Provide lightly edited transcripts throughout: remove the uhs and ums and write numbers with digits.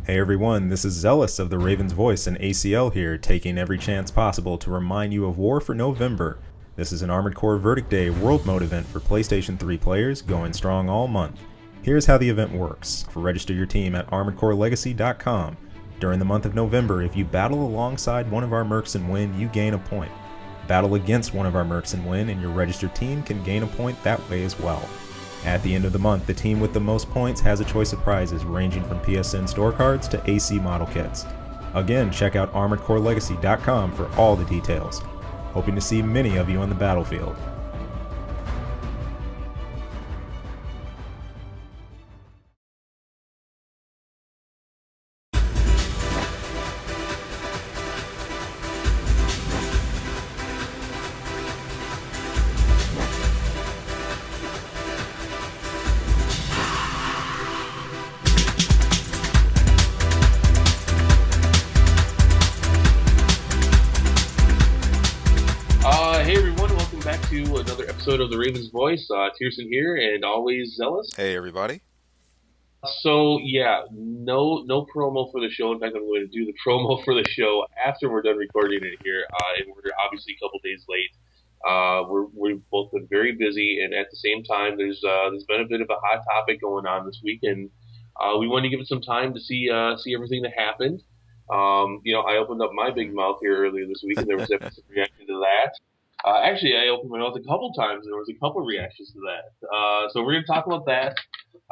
Hey everyone, this is Zealous of the Ravens'Voice and ACL here, taking every chance possible to remind you of War for November. This is an Armored Core Verdict Day World Mode event for PlayStation 3 players, going strong all month. Here's how the event works. Register your team at armoredcorelegacy.com. During the month of November, if you battle alongside one of our mercs and win, you gain a point. Battle against one of our mercs and win, and your registered team can gain a point that way as well. At the end of the month, the team with the most points has a choice of prizes ranging from PSN store cards to AC model kits. Again, check out armoredcorelegacy.com for all the details. Hoping to see many of you on the battlefield. Of the Ravens'Voice, Tierson here, and always Zealous. Hey everybody. So yeah, no promo for the show. In fact, I'm going to do the promo for the show after we're done recording it here, and we're obviously a couple days late. We've both been very busy, and at the same time, there's been a bit of a hot topic going on this week, and we wanted to give it some time to see everything that happened. I opened up my big mouth here earlier this week, and there was some reaction to that. Actually, I opened my mouth a couple times, and there was a couple reactions to that. So we're going to talk about that.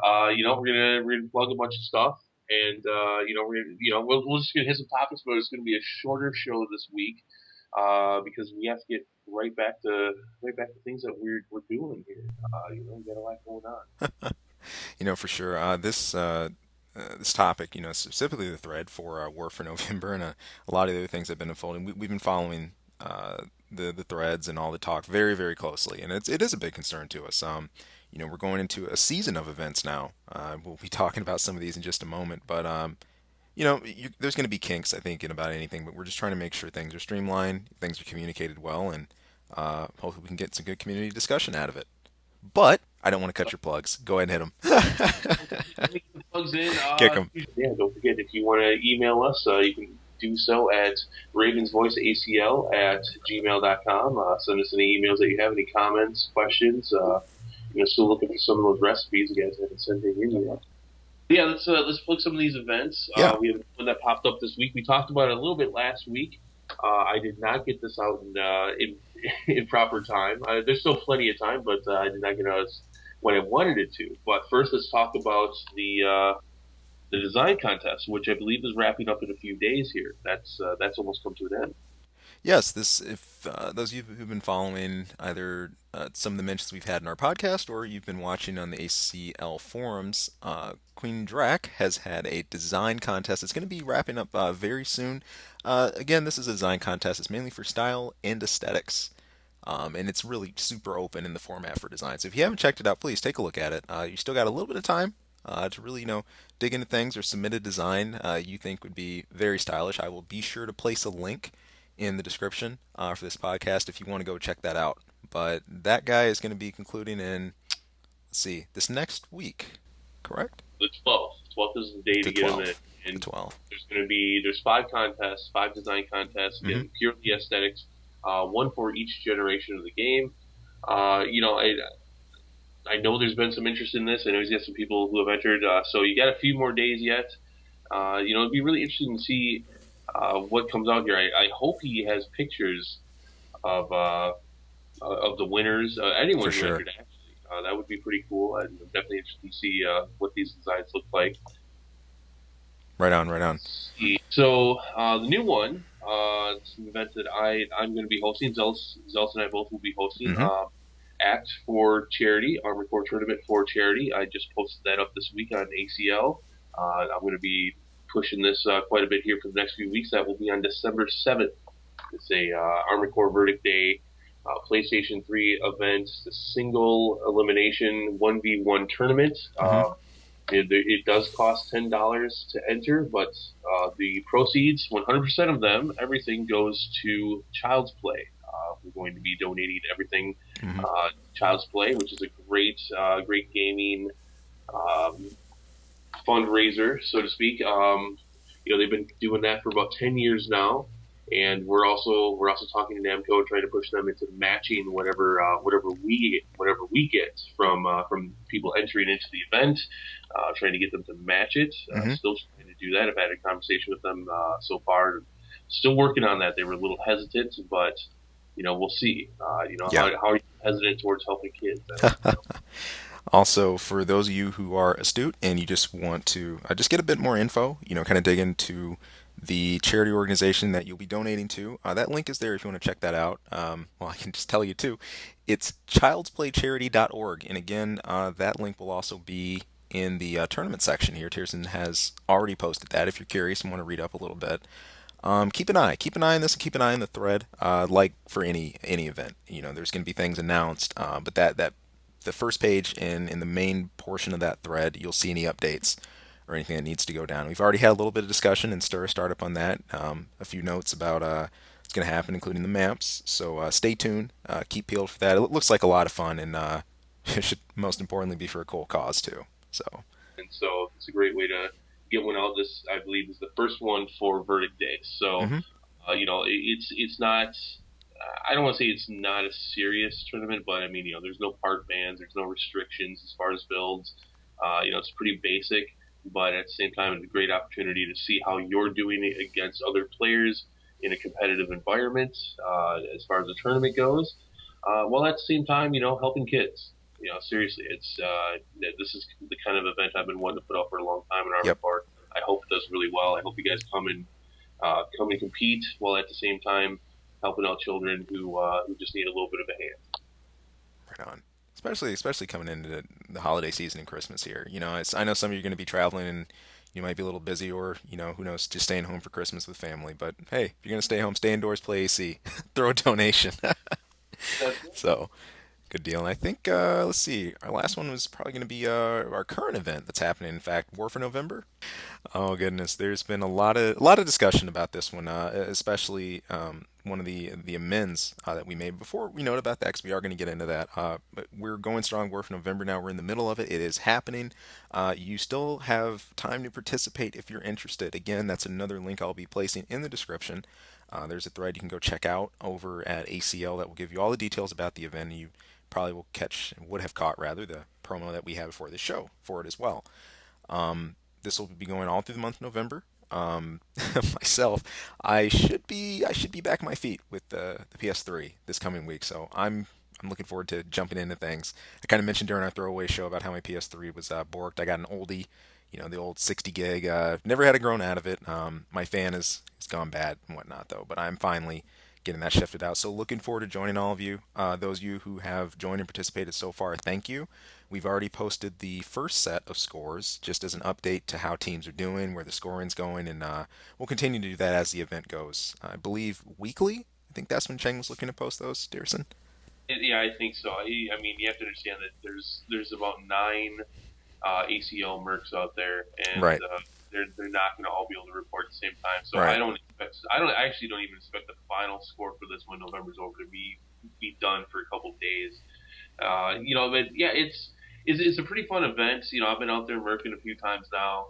We're gonna plug a bunch of stuff, and we're just gonna hit some topics, but it's gonna be a shorter show this week because we have to get right back to things that we're doing here. We got a lot going on. For sure. This topic, specifically the thread for War for November and a lot of the other things that have been unfolding. We've been following the threads and all the talk very, very closely, and it is a big concern to us. We're going into a season of events now. We'll be talking about some of these in just a moment, but there's going to be kinks, I think, in about anything. But we're just trying to make sure things are streamlined, things are communicated well, and hopefully we can get some good community discussion out of it. But I don't want to cut your plugs. Go ahead and hit them. Plugs in. Kick them. Yeah, don't forget, if you want to email us, you can do so at ravensvoiceacl@gmail.com. Send us any emails that you have, any comments, questions. Still looking for some of those recipes you guys haven't sent in yet. Yeah, let's plug some of these events. Yeah. We have one that popped up this week. We talked about it a little bit last week. I did not get this out in proper time. There's still plenty of time, but I did not get it out when I wanted it to. But first, let's talk about the design contest, which I believe is wrapping up in a few days here. That's almost come to an end. Yes, if those of you who've been following either some of the mentions we've had in our podcast or you've been watching on the ACL forums, Queen Drac has had a design contest. It's going to be wrapping up very soon. Again, this is a design contest. It's mainly for style and aesthetics. And it's really super open in the format for design. So if you haven't checked it out, please take a look at it. You still got a little bit of time to really, dig into things or submit a design you think would be very stylish. I will be sure to place a link in the description for this podcast if you want to go check that out. But that guy is going to be concluding in, this next week, correct? The 12th. 12th is the day to get them in. And 12. There's 5 contests, 5 design contests, again, purely aesthetics, one for each generation of the game. I know there's been some interest in this. I know he's got some people who have entered. So you got a few more days yet. It'd be really interesting to see what comes out here. I hope he has pictures of the winners. Anyone who sure. entered, actually. That would be pretty cool. I'm definitely interested to see what these designs look like. Right on. So the new one, it's an event that I'm going to be hosting. Zealous and I both will be hosting. Act for Charity, Armored Core Tournament for Charity. I just posted that up this week on ACL. I'm going to be pushing this quite a bit here for the next few weeks. That will be on December 7th. It's a Armored Core Verdict Day PlayStation 3 event. It's a single elimination 1v1 tournament. It does cost $10 to enter, but the proceeds, 100% of them, everything goes to Child's Play. We're going to be donating everything Child's Play, which is a great gaming fundraiser, so to speak. They've been doing that for about 10 years now, and we're also talking to Namco, trying to push them into matching whatever we get from people entering into the event, trying to get them to match it. Mm-hmm. Still trying to do that. I've had a conversation with them so far. Still working on that. They were a little hesitant, but we'll see. Yeah. How are you hesitant towards helping kids? Also, for those of you who are astute and you just want to just get a bit more info, kind of dig into the charity organization that you'll be donating to, that link is there if you want to check that out. Well, I can just tell you too, it's childsplaycharity.org. And again, that link will also be in the tournament section here. Tierson has already posted that if you're curious and want to read up a little bit. Keep an eye on this, and keep an eye on the thread. Like for any event, there's going to be things announced, but that the first page and in the main portion of that thread, you'll see any updates or anything that needs to go down. We've already had a little bit of discussion and startup on that. A few notes about what's going to happen, including the maps. So stay tuned. Keep peeled for that. It looks like a lot of fun, and it should most importantly be for a cool cause too. So. And so it's a great way to get one out. This, I believe, is the first one for Verdict Day. So, Mm-hmm. It's not. I don't want to say it's not a serious tournament, but I mean, there's no part bans, there's no restrictions as far as builds. It's pretty basic, but at the same time, it's a great opportunity to see how you're doing it against other players in a competitive environment as far as the tournament goes. While at the same time, helping kids. Seriously, this is the kind of event I've been wanting to put out for a long time in Armored Core. I hope it does really well. I hope you guys come and compete while at the same time helping out children who just need a little bit of a hand. Right on. Especially coming into the holiday season and Christmas here. I know some of you are going to be traveling and you might be a little busy, or who knows, just staying home for Christmas with family. But hey, if you're going to stay home, stay indoors, play AC, throw a donation. So. Good deal. And I think, let's see, our last one was probably going to be our current event that's happening. In fact, War for November. Oh goodness, there's been a lot of discussion about this one, especially one of the amends that we made before we note about that, because we are going to get into that. But we're going strong. War for November now. We're in the middle of it. It is happening. You still have time to participate if you're interested. Again, that's another link I'll be placing in the description. There's a thread you can go check out over at ACL that will give you all the details about the event. You probably would have caught the promo that we have for the show for it as well. This will be going all through the month of November. Myself, I should be back on my feet with the PS3 this coming week, so I'm looking forward to jumping into things. I kind of mentioned during our throwaway show about how my PS3 was borked. I got an oldie, the old 60 gig. Never had a grown out of it. My fan is gone bad and whatnot though, but I'm finally getting that shifted out. So looking forward to joining all of you. Those of you who have joined and participated so far, thank you. We've already posted the first set of scores just as an update to how teams are doing, where the scoring's going, and we'll continue to do that as the event goes. I believe weekly. I think that's when Cheng was looking to post those, Dearson. Yeah, I think so. I mean, you have to understand that there's about 9 ACL mercs out there, and right. They're not going to all be able to report at the same time. So right. I actually don't even expect the final score for this when November's over to be done for a couple of days. But yeah, it's a pretty fun event. I've been out there merking a few times now.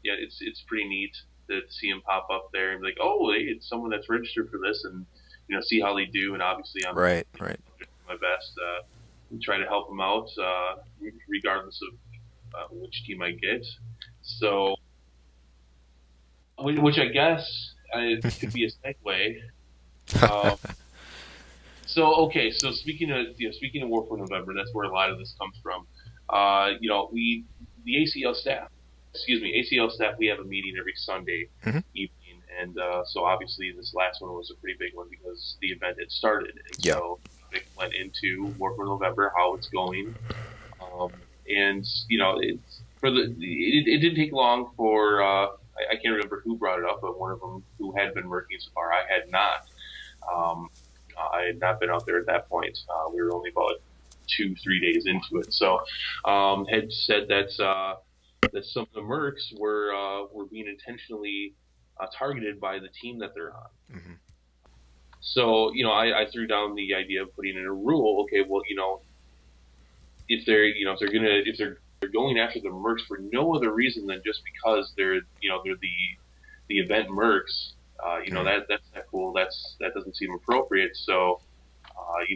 Yeah, it's pretty neat to see them pop up there and be like, oh, it's someone that's registered for this, and see how they do. And obviously, I'm right. doing my best and try to help them out, regardless of which team I get. So, which I guess could be a segue. So speaking of War for November, that's where a lot of this comes from. The ACL staff, we have a meeting every Sunday evening, and so obviously this last one was a pretty big one because the event had started, and so it went into War for November, how it's going, and it didn't take long for I can't remember who brought it up, but one of them who had been working so far, I had not. I had not been out there at that point. We were only about 2-3 days into it. So had said that some of the mercs were being intentionally targeted by the team that they're on. Mm-hmm. So I threw down the idea of putting in a rule. Okay, well if they're they're going after the mercs for no other reason than just because they're the event mercs. Mm. That's not cool. That doesn't seem appropriate. So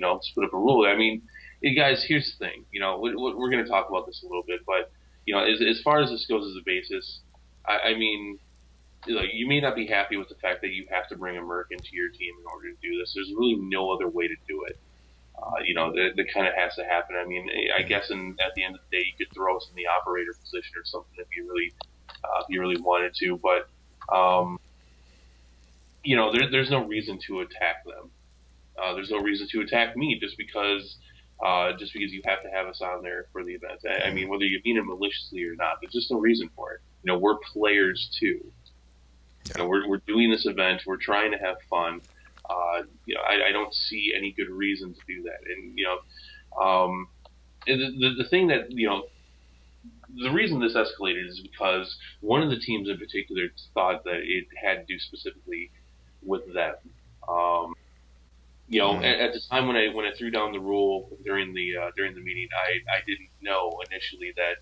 let's put up a rule. I mean, hey guys, here's the thing. We're going to talk about this a little bit, but as far as this goes as a basis, I mean, like, you may not be happy with the fact that you have to bring a merc into your team in order to do this. There's really no other way to do it. That kind of has to happen. I mean, I guess at the end of the day, you could throw us in the operator position or something if you really wanted to. But there's no reason to attack them. There's no reason to attack me just because you have to have us on there for the event. I mean, whether you mean it maliciously or not, there's just no reason for it. We're players too. Yeah. We're doing this event. We're trying to have fun. I don't see any good reason to do that. And the thing that the reason this escalated is because one of the teams in particular thought that it had to do specifically with them. Um, Mm. at the time when I threw down the rule during the meeting, I didn't know initially that,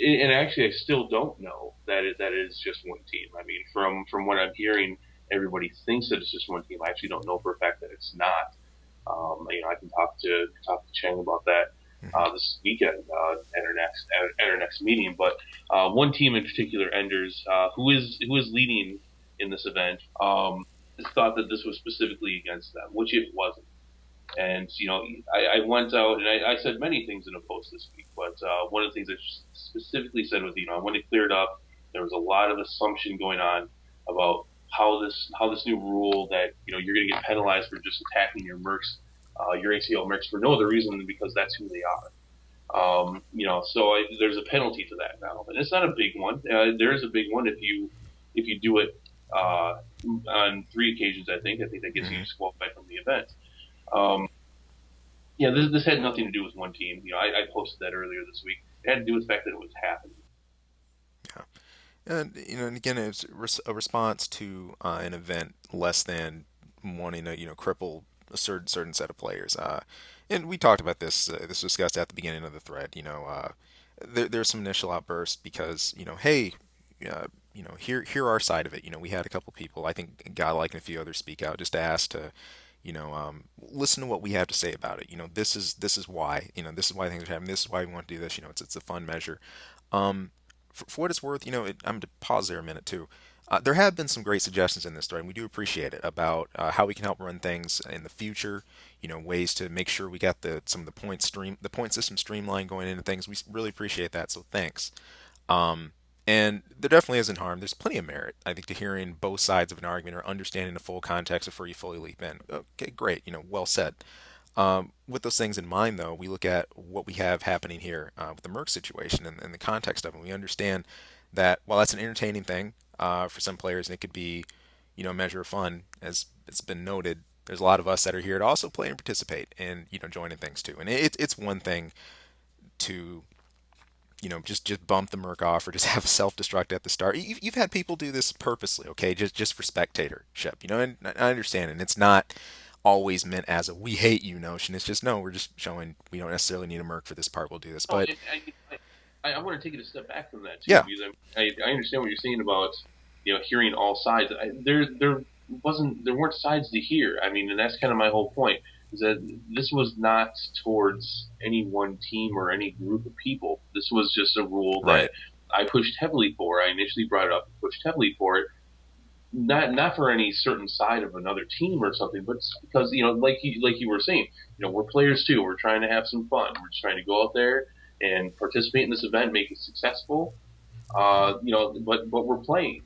and actually I still don't know that it is just one team. I mean, from what I'm hearing, everybody thinks that it's just one team. I actually don't know for a fact that it's not. I can talk to Chang about that Mhm. this weekend at our next meeting. But one team in particular, Enders, who is leading in this event, thought that this was specifically against them, which it wasn't. And I went out and I said many things in a post this week, but one of the things I specifically said was, I want to clear it up. There was a lot of assumption going on about how this new rule that you're going to get penalized for just attacking your ACL mercs for no other reason than because that's who they are. There's a penalty to that now, and it's not a big one. There is a big one if you do it on 3 occasions. I think that gets you Mhm. disqualified from the event. Um, this had nothing to do with one team. I posted that earlier this week. It had to do with the fact that it was happening. Yeah. And and again, it's a response to an event less than wanting to cripple a certain set of players. And we talked about this. This was discussed at the beginning of the thread. There's some initial outbursts because hey, hear our side of it. We had a couple people, I think Godlike and a few others, speak out just to ask to listen to what we have to say about it. This is why. This is why things are happening. This is why we want to do this. It's a fun measure. For what it's worth, I'm going to pause there a minute too. There have been some great suggestions in this thread, and we do appreciate it about how we can help run things in the future. Ways to make sure we got some of the point system streamlined going into things. We really appreciate that, so thanks. Um, and there definitely isn't harm. There's plenty of merit, I think, to hearing both sides of an argument or understanding the full context before you fully leap in. Okay, great. Well said. With those things in mind, though, we look at what we have happening here with the Merck situation and the context of it. We understand that while that's an entertaining thing for some players, and it could be, a measure of fun, as it's been noted, there's a lot of us that are here to also play and participate and joining things too. And it's one thing to just bump the Merc off or just have self-destruct at the start. You've had people do this purposely, okay, just for spectatorship, and I understand, and it's not always meant as a "we hate you" notion. It's just no, we're just showing we don't necessarily need a Merc for this part. We'll do this, Oh, but I want to take it a step back from that too, yeah, because I understand what you're saying about hearing all sides. There weren't sides to hear. I mean, and that's kind of my whole point, is that this was not towards any one team or any group of people. This was just a rule right, that I pushed heavily for. I initially brought it up and pushed heavily for it, not for any certain side of another team or something, but because like you were saying, we're players too. We're trying to have some fun. We're just trying to go out there and participate in this event, make it successful. But we're playing,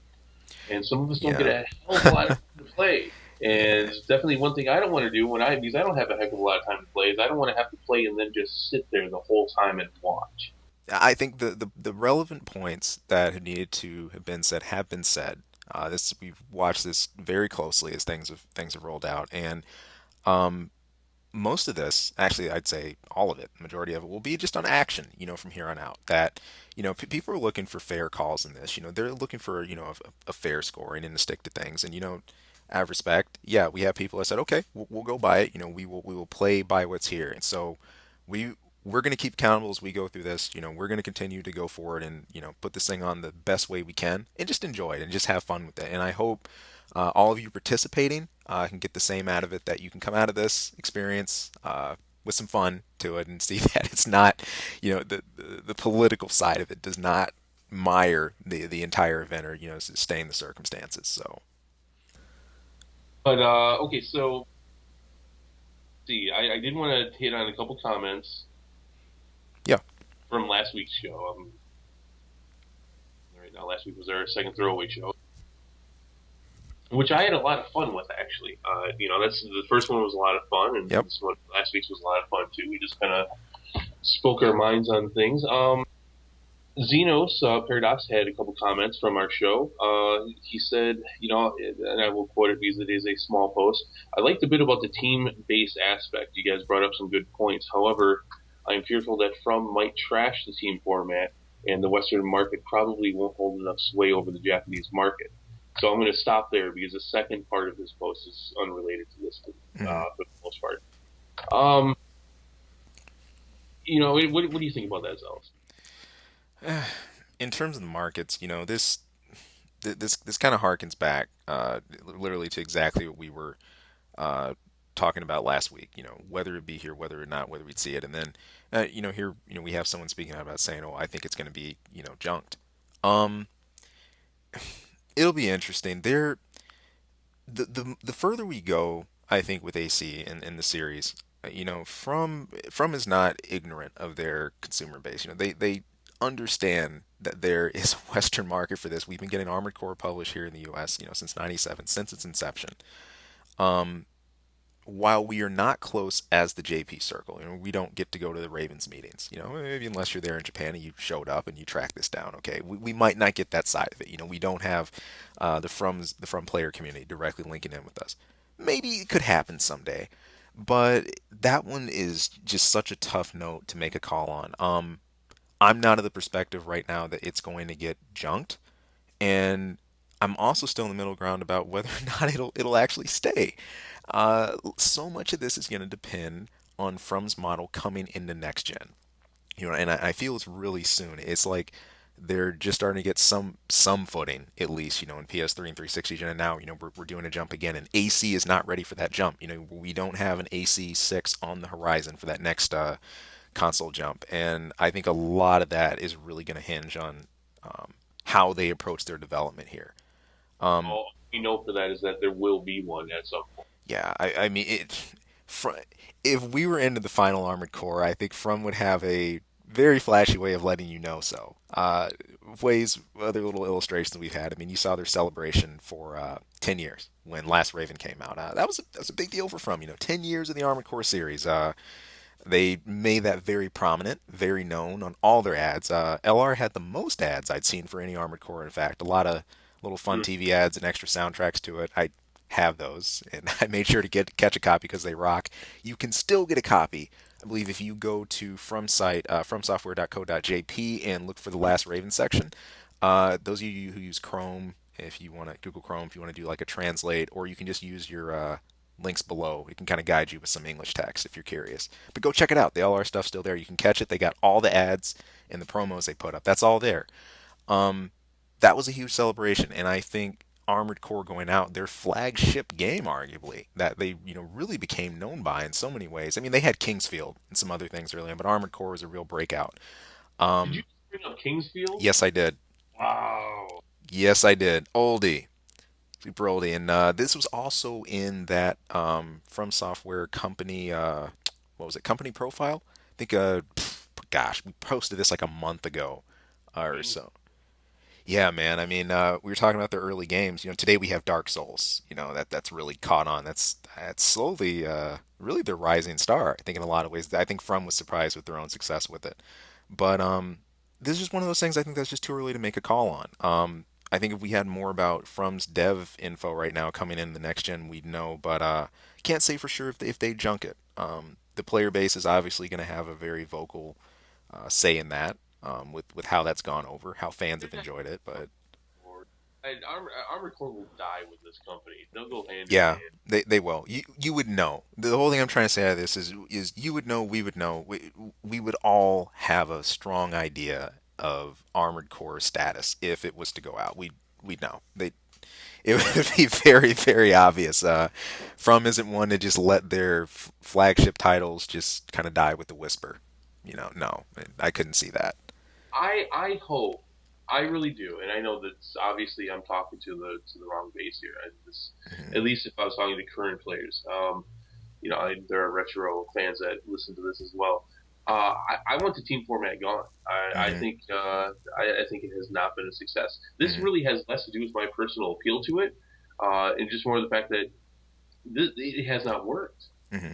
and some of us don't get yeah, a hell of a lot of time to play. And it's definitely one thing I don't want to do because I don't have a heck of a lot of time to play. Is I don't want to have to play and then just sit there the whole time and watch. I think the relevant points that have needed to have been said. This we've watched this very closely as things have rolled out, and um, most of this, actually, I'd say all of it, majority of it, will be just on action, from here on out. That, people are looking for fair calls in this. They're looking for, a fair scoring and to stick to things. And, out of respect, yeah, we have people that said, okay, we'll go by it. We will play by what's here. And so we we're going to keep accountable as we go through this. We're going to continue to go forward and, put this thing on the best way we can and just enjoy it and just have fun with it. And I hope all of you participating can get the same out of it that you can come out of this experience with some fun to it and see that it's not, the political side of it does not mire the entire event or, sustain the circumstances. So, But okay, so see, I did want to hit on a couple comments yeah. from last week's show. Right now, last week was our second throwaway show, which I had a lot of fun with actually. That's the first one was a lot of fun, and Yep. this one last week's was a lot of fun too. We just kind of spoke our minds on things. Xenos Paradox had a couple comments from our show. He said, and I will quote it because it is a small post. I liked a bit about the team-based aspect. You guys brought up some good points. However, I am fearful that From might trash the team format, and the Western market probably won't hold enough sway over the Japanese market. So I'm going to stop there because the second part of his post is unrelated to this Mhm. for the most part. Um, what do you think about that, Zealous? In terms of the markets, this kind of harkens back literally to exactly what we were uh, talking about last week. Whether it be here, whether or not, whether we'd see it, and then here, we have someone speaking out about saying, "Oh, I think it's going to be, junked." Um, it'll be interesting. The further we go, I think with AC in the series, from is not ignorant of their consumer base. They understand that there is a Western market for this. We've been getting Armored Core published here in the U.S. Since '97, since its inception. Um, while we are not close as the JP circle, we don't get to go to the Ravens meetings. Maybe unless you're there in Japan and you showed up and you track this down. Okay, we might not get that side of it. We don't have the From player community directly linking in with us. Maybe it could happen someday, but that one is just such a tough note to make a call on. I'm not of the perspective right now that it's going to get junked, and I'm also still in the middle ground about whether or not it'll actually stay. So much of this is going to depend on From's model coming into next gen. And I feel it's really soon. It's like they're just starting to get some footing, at least, in PS3 and 360 gen. And now, we're doing a jump again, and AC is not ready for that jump. We don't have an AC 6 on the horizon for that next console jump, and I think a lot of that is really going to hinge on how they approach their development here. Um, All we know for that is that there will be one at some point. Yeah, I mean, if we were into the final Armored Core, I think From would have a very flashy way of letting you know so. Ways, other little illustrations we've had. I mean, you saw their celebration for 10 years when Last Raven came out. That was a big deal for From. 10 years of the Armored Core series. They made that very prominent, very known on all their ads. LR had the most ads I'd seen for any Armored Core. In fact, a lot of little fun Hmm. TV ads and extra soundtracks to it. I have those, and I made sure to catch a copy because they rock. You can still get a copy, I believe, if you go to From site, fromsoftware.co.jp, and look for the Last Raven section. Those of you who use Chrome, if you want to Google Chrome, if you want to do like a translate, or you can just use your links below. It can kind of guide you with some English text if you're curious. But go check it out. The LR stuff's still there. You can catch it. They got all the ads and the promos they put up. That's all there. Um, that was a huge celebration, and I think Armored Core going out, their flagship game, arguably, that they really became known by in so many ways. I mean, they had Kingsfield and some other things earlier, but Armored Core was a real breakout. Did you Um, bring up Kingsfield? yes, I did. Wow. Yes, I did. Oldie. Super oldie. And this was also in that From Software company, what was it, company profile? I think, gosh, we posted this like a month ago or King. so. Yeah, man. I mean, we were talking about their early games. Today we have Dark Souls. That's really caught on. That's slowly, really their rising star. I think in a lot of ways. I think From was surprised with their own success with it. But this is just one of those things. I think that's just too early to make a call on. I think if we had more about From's dev info right now coming in the next gen, we'd know. But can't say for sure if they junk it. The player base is obviously going to have a very vocal say in that with how that's gone over, how fans have enjoyed it. But Lord. Armored Core will die with this company. They'll go hand in Yeah, hand. they will. You would know. The whole thing I'm trying to say out of this is you would know, we would know. We would all have a strong idea of Armored Core status if it was to go out. We'd know. It would be very, very obvious. From isn't one to just let their flagship titles just kind of die with the whisper. No, I couldn't see that. I hope, I really do, and I know that obviously I'm talking to the wrong base here. Hmm. At least if I was talking to current players, there are retro fans that listen to this as well. I want the team format gone. I Hmm. think I think it has not been a success. This Hmm. really has less to do with my personal appeal to it, and just more the fact that it has not worked. Hmm.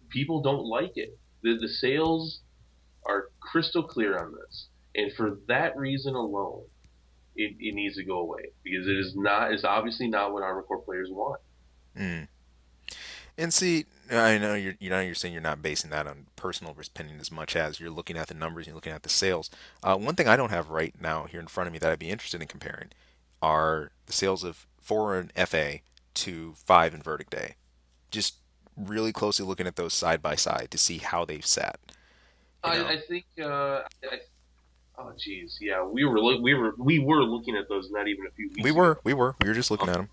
People don't like it. The sales are crystal clear on this, and for that reason alone, it needs to go away because it is not. It's obviously not what Armored Core players want. Hmm. And see, I know you're saying you're not basing that on personal opinion as much as you're looking at the numbers, you're looking at the sales. One thing I don't have right now here in front of me that I'd be interested in comparing are the sales of 4 in FA to 5 in Verdict Day. Just really closely looking at those side by side to see how they've sat. You know, I think. Oh, geez, yeah, we were looking at those not even a few we weeks ago. were, we were, we were just looking Um, at them.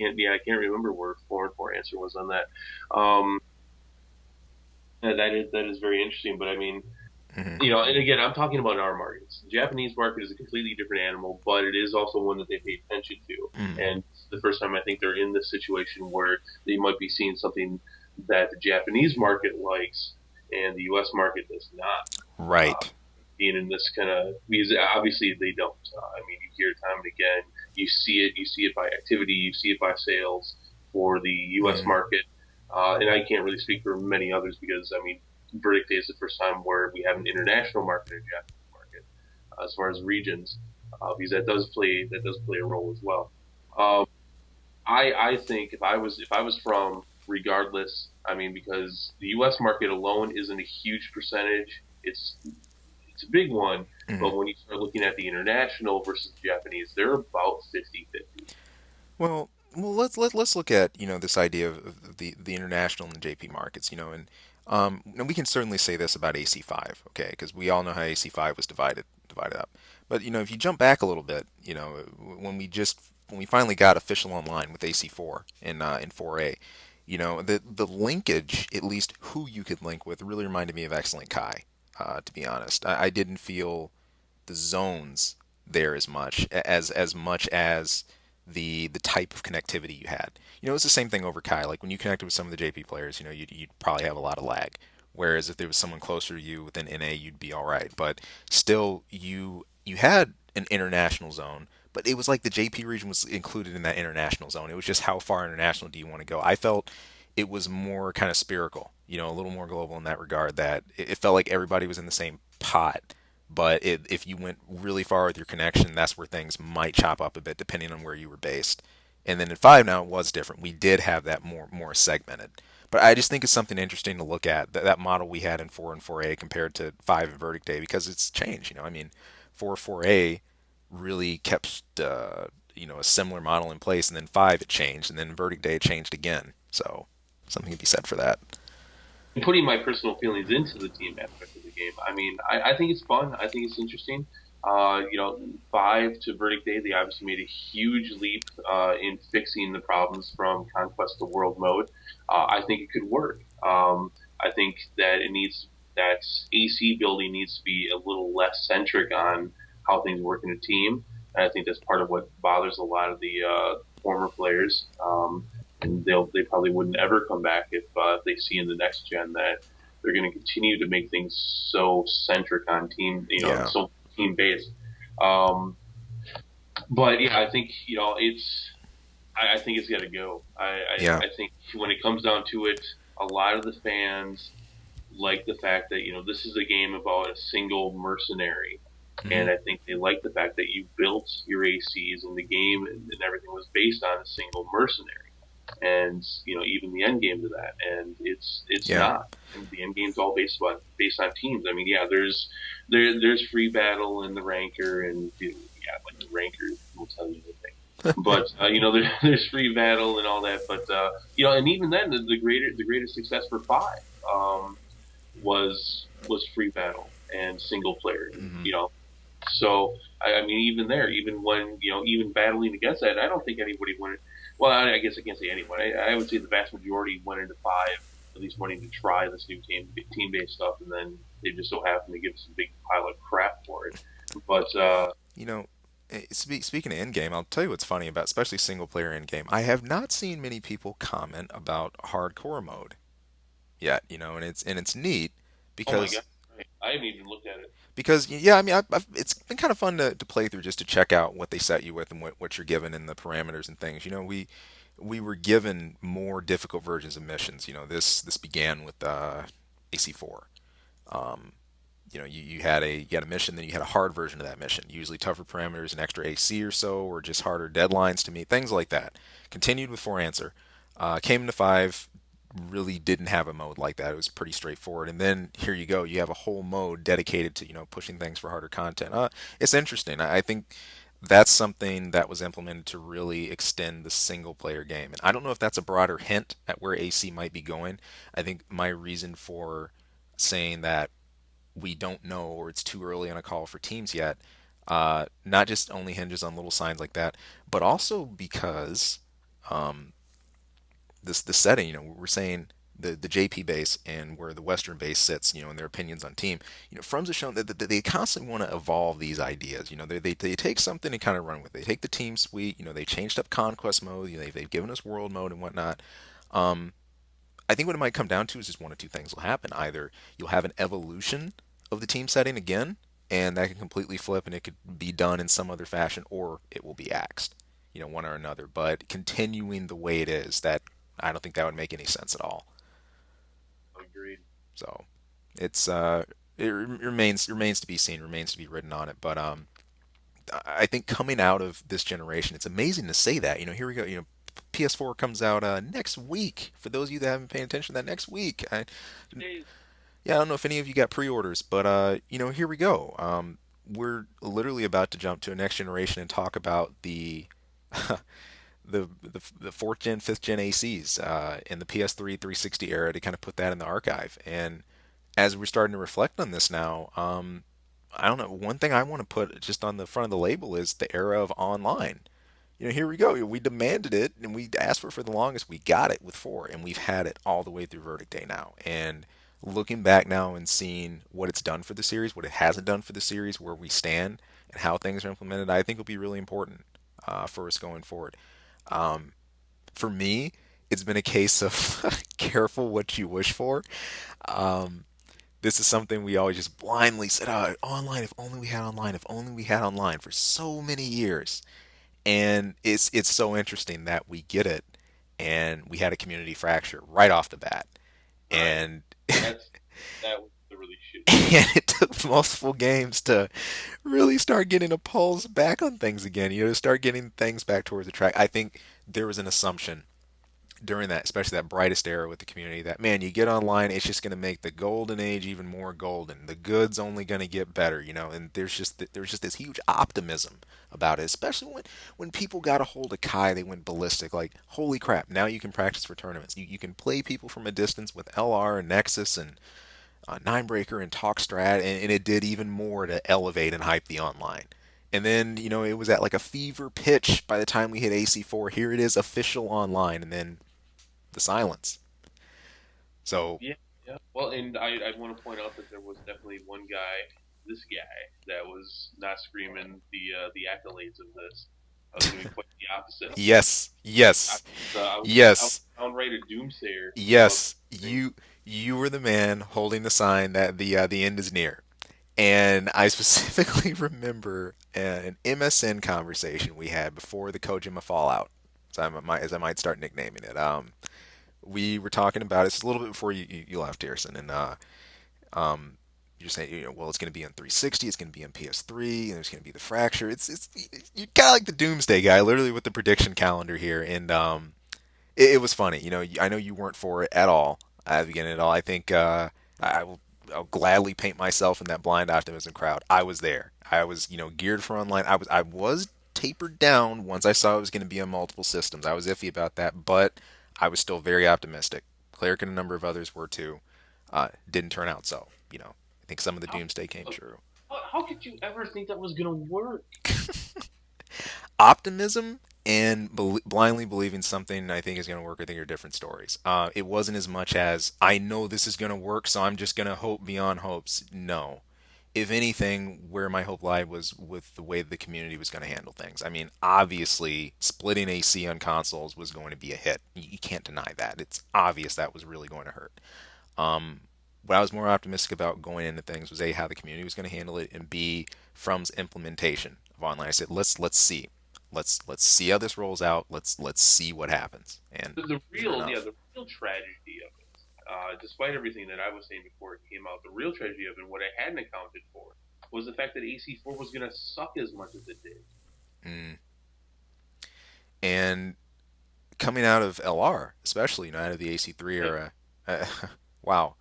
I can't remember where 4 and 4 answer was on that. Um, that is very interesting, but I mean, Hmm. and again, I'm talking about our markets. The Japanese market is a completely different animal, but it is also one that they pay attention to. Hmm. And the first time I think they're in this situation where they might be seeing something that the Japanese market likes and the U.S. market does not. Uh, Right. Being in this kind of, because obviously they don't. I mean, you hear it time and again. You see it by activity, you see it by sales for the U.S. Hmm. market. And I can't really speak for many others because I mean, Verdict Day is the first time where we have an international market and Japanese market as far as regions, because that does play a role as well. Um, I think if I was from, regardless, I mean, because the U.S. market alone isn't a huge percentage. It's a big one, Hmm. but when you start looking at the international versus the Japanese, they're about 50-50. Well, let's look at this idea of the international and the JP markets, and we can certainly say this about AC5, okay, because we all know how AC5 was divided up. But if you jump back a little bit, when we finally got official online with AC4 in 4A, the linkage, at least who you could link with, really reminded me of Excellent Kai. To be honest, I didn't feel the zones there as much as the type of connectivity you had. It's the same thing over Kai. Like when you connected with some of the JP players, you'd probably have a lot of lag. Whereas if there was someone closer to you within NA, you'd be all right. But still, you had an international zone, but it was like the JP region was included in that international zone. It was just how far international do you want to go? I felt it was more kind of spherical, a little more global in that regard. That it felt like everybody was in the same pot, but if you went really far with your connection, that's where things might chop up a bit depending on where you were based. And then in 5 now it was different. We did have that more segmented. But I just think it's something interesting to look at that model we had in 4 and 4A compared to 5 and Verdict Day because it's changed. I mean, 4A really kept a similar model in place, and then 5 it changed, and then Verdict Day it changed again. So something to be said for that. And putting my personal feelings into the team aspect of the game, I mean, I think it's fun. I think it's interesting. 5 to Verdict Day, they obviously made a huge leap in fixing the problems from Conquest to World mode. I think it could work. I think that that AC building needs to be a little less centric on how things work in a team. And I think that's part of what bothers a lot of the former players. And they probably wouldn't ever come back if they see in the next gen that they're going to continue to make things so centric on team, Yeah. so team based. Um, but yeah, I think I think it's got to go. Yeah. I think when it comes down to it, a lot of the fans like the fact that this is a game about a single mercenary, Hmm. and I think they like the fact that you built your ACs and the game and everything was based on a single mercenary, and even the end game to that, and it's Yeah. not. And the end game's all based on teams. I mean, yeah, there's free battle and the ranker, and yeah, like the ranker will tell you anything. But there's free battle and all that. But and even then, the greatest success for five was free battle and single player. Hmm. So I mean, even there, even when even battling against that, I don't think anybody went. Well, I guess I can't say anyone. I would say the vast majority went into five at least wanting to try this new team based stuff, and then they just so happened to give us a big pile of crap for it. But You know, speaking of in-game, I'll tell you what's funny about especially single-player in-game. I have not seen many people comment about hardcore mode yet. And it's neat oh my god, because I haven't even looked at it. yeah, I mean, it's been kind of fun to play through just to check out what they set you with and what you're given and the parameters and things. We were given more difficult versions of missions. This began with AC-4. Um, you had a mission, then you had a hard version of that mission, usually tougher parameters, an extra AC or so, or just harder deadlines to meet, things like that. Continued with 4 answer. Came into 5, really didn't have a mode like that. It was pretty straightforward. And then here you go, you have a whole mode dedicated to pushing things for harder content. It's interesting. I think that's something that was implemented to really extend the single player game. And I don't know if that's a broader hint at where AC might be going. I think my reason for saying that we don't know or it's too early on a call for teams yet, not just only hinges on little signs like that, but also because this the setting, we're saying the JP base and where the Western base sits, and their opinions on team. Frums have shown that they constantly want to evolve these ideas. They take something and kind of run with it. They take the team suite. They changed up conquest mode. They've given us world mode and whatnot. I think what it might come down to is just one of two things will happen. Either you'll have an evolution of the team setting again, and that can completely flip and it could be done in some other fashion, or it will be axed, one or another. But continuing the way it is, that I don't think that would make any sense at all. Agreed. So it remains to be seen, remains to be written on it. But I think coming out of this generation, it's amazing to say that. Here we go. PS4 comes out next week. For those of you that haven't paid attention, that next week. Days. Yeah, I don't know if any of you got pre-orders, but here we go. We're literally about to jump to a next generation and talk about the the fourth gen, fifth gen ACs in the PS3 360 era to kind of put that in the archive. And as we're starting to reflect on this now, I don't know. One thing I want to put just on the front of the label is the era of online. Here we go. We demanded it and we asked for it for the longest. We got it with 4, and we've had it all the way through Verdict Day now. And looking back now and seeing what it's done for the series, what it hasn't done for the series, where we stand, and how things are implemented, I think will be really important for us going forward. For me, it's been a case of careful what you wish for. Um, this is something we always just blindly said, oh, online, if only we had online, if only we had online for so many years. And it's so interesting that we get it, and we had a community fracture right off the bat, Right. and That was the really shitty part. and it took multiple games to really start getting a pulse back on things again. To start getting things back towards the track. I think there was an assumption during that, especially that brightest era with the community, that man, you get online, it's just going to make the golden age even more golden. The good's only going to get better, and there's just this huge optimism about it, especially when people got a hold of Kai, they went ballistic. Like, holy crap! Now you can practice for tournaments. You can play people from a distance with LR and Nexus and Ninebreaker and Talk Strat, and it did even more to elevate and hype the online. And then, it was at like a fever pitch by the time we hit AC4. Here it is, official online, and then the silence. So, Yeah, yeah. Well, and I want to point out that there was definitely one guy, this guy, that was not screaming the accolades of this. I was doing quite the opposite. yes, I yes, I was yes, downright a doomsayer of yes. things. You were the man holding the sign that the end is near. And I specifically remember an MSN conversation we had before the Kojima Fallout, as I might start nicknaming it. We were talking about it just a little bit before you left, Harrison, and you're saying, well, it's going to be on 360, it's going to be on PS3, and there's going to be the fracture. It's you kind of like the Doomsday guy, literally with the prediction calendar here, and it was funny. I know you weren't for it at all at the beginning at all. I think I'll gladly paint myself in that blind optimism crowd. I was there. I was geared for online. I was tapered down once I saw it was going to be on multiple systems. I was iffy about that, but I was still very optimistic. Cleric and a number of others were too. Didn't turn out so. I think some of the How, doomsday came true. how could you ever think that was going to work? Optimism and blindly believing something I think is going to work, I think are different stories. It wasn't as much as I know this is going to work, so I'm just going to hope beyond hopes. No. If anything, where my hope lied was with the way the community was going to handle things. I mean, obviously, splitting AC on consoles was going to be a hit. You can't deny that. It's obvious that was really going to hurt. Um, what I was more optimistic about going into things was A, how the community was going to handle it, and B, From's implementation of online. I said, let's see. Let's see how this rolls out. Let's see what happens. And The sure real, yeah, enough. the real tragedy of it, despite everything that I was saying before it came out, the real tragedy of it, what I hadn't accounted for, was the fact that AC4 was going to suck as much as it did. Mm. And coming out of LR, especially out of the AC3 Yeah. era, uh, wow,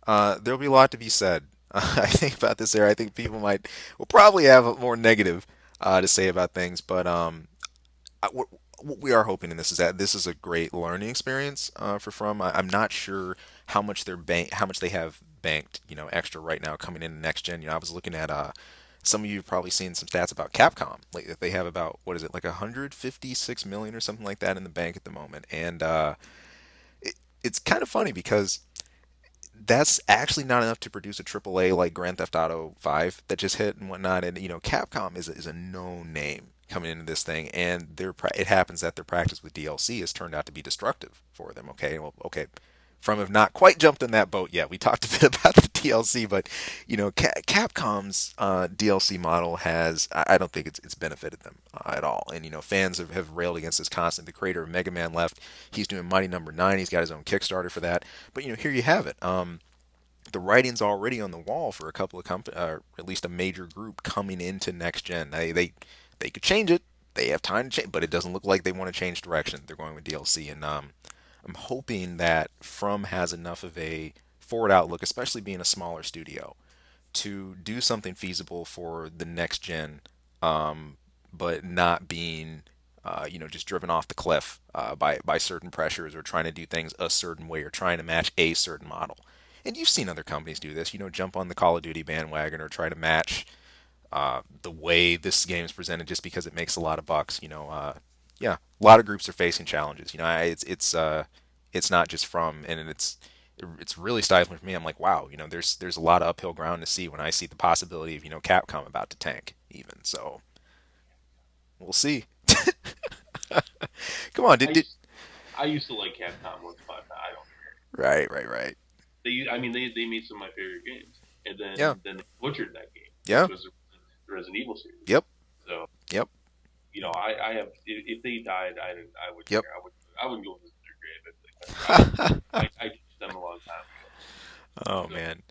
there'll be a lot to be said. I think about this era. I think people will probably have more negative to say about things, but what we are hoping in this is that this is a great learning experience for From. I'm not sure how much they have banked, extra right now coming into next gen. I was looking at some of you have probably seen some stats about Capcom. Like that they have about what is it, like 156 million or something like that in the bank at the moment, and it's kind of funny because that's actually not enough to produce a AAA like Grand Theft Auto 5 that just hit and whatnot. And Capcom is a known name coming into this thing, and it happens that their practice with DLC has turned out to be destructive for them. Okay, well, okay, From have not quite jumped in that boat yet. We talked a bit about the DLC, but Capcom's DLC model has I don't think it's benefited them at all. And fans have railed against this constantly. The creator of Mega Man left. He's doing Mighty Number Nine. He's got his own Kickstarter for that. But here you have it. The writing's already on the wall for a couple of at least a major group coming into next gen. They could change it. They have time to change, but it doesn't look like they want to change direction. They're going with DLC, and I'm hoping that From has enough of a forward outlook, especially being a smaller studio, to do something feasible for the next gen, but not being just driven off the cliff by certain pressures or trying to do things a certain way or trying to match a certain model. And you've seen other companies do this, jump on the Call of Duty bandwagon or try to match the way this game is presented just because it makes a lot of bucks. Yeah, a lot of groups are facing challenges. It's not just From, and it's really stifling for me. I'm like, wow, there's a lot of uphill ground to see when I see the possibility of Capcom about to tank even. So we'll see. Come on, I did used, I used to like Capcom once, but I don't. right. I mean, they made some of my favorite games, and Yeah, then they butchered that game, yeah, which was the Resident Evil series. yep, So yep, I have if they died, I wouldn't yep. care. I wouldn't go visit their grave. I ditched them a long time Oh ago. man.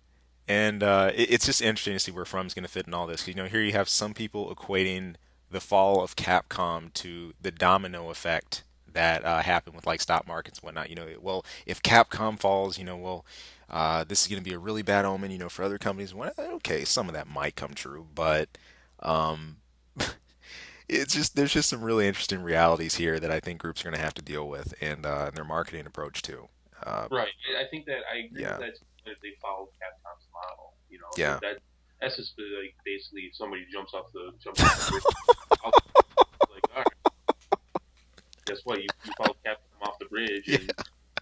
And it's just interesting to see where From's going to fit in all this. 'Cause, here you have some people equating the fall of Capcom to the domino effect that happened with like stock markets and whatnot. Well, if Capcom falls, this is going to be a really bad omen, for other companies. Well, okay, some of that might come true, but um, it's just there's just some really interesting realities here that I think groups are going to have to deal with, and their marketing approach too. Uh, Right. I think that I agree with yeah, that if they follow Capcom's model. yeah. That's just like basically if somebody jumps off the bridge. I'll, like, all right, guess what? You follow Capcom off the bridge Yeah. and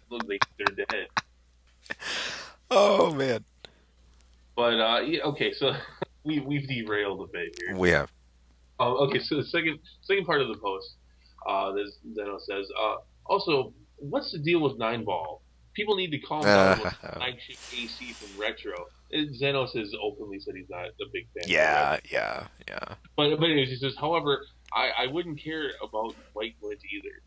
look like they're dead. Oh man. But yeah, okay, so we've derailed a bit here. We have. Okay, so the second part of the post, this Zeno says, also, what's the deal with Nine Ball? People need to calm down with flagship AC from Retro. Zeno says openly said he's not a big fan of Retro. Yeah. But anyways, he says, however, I wouldn't care about White Glint either.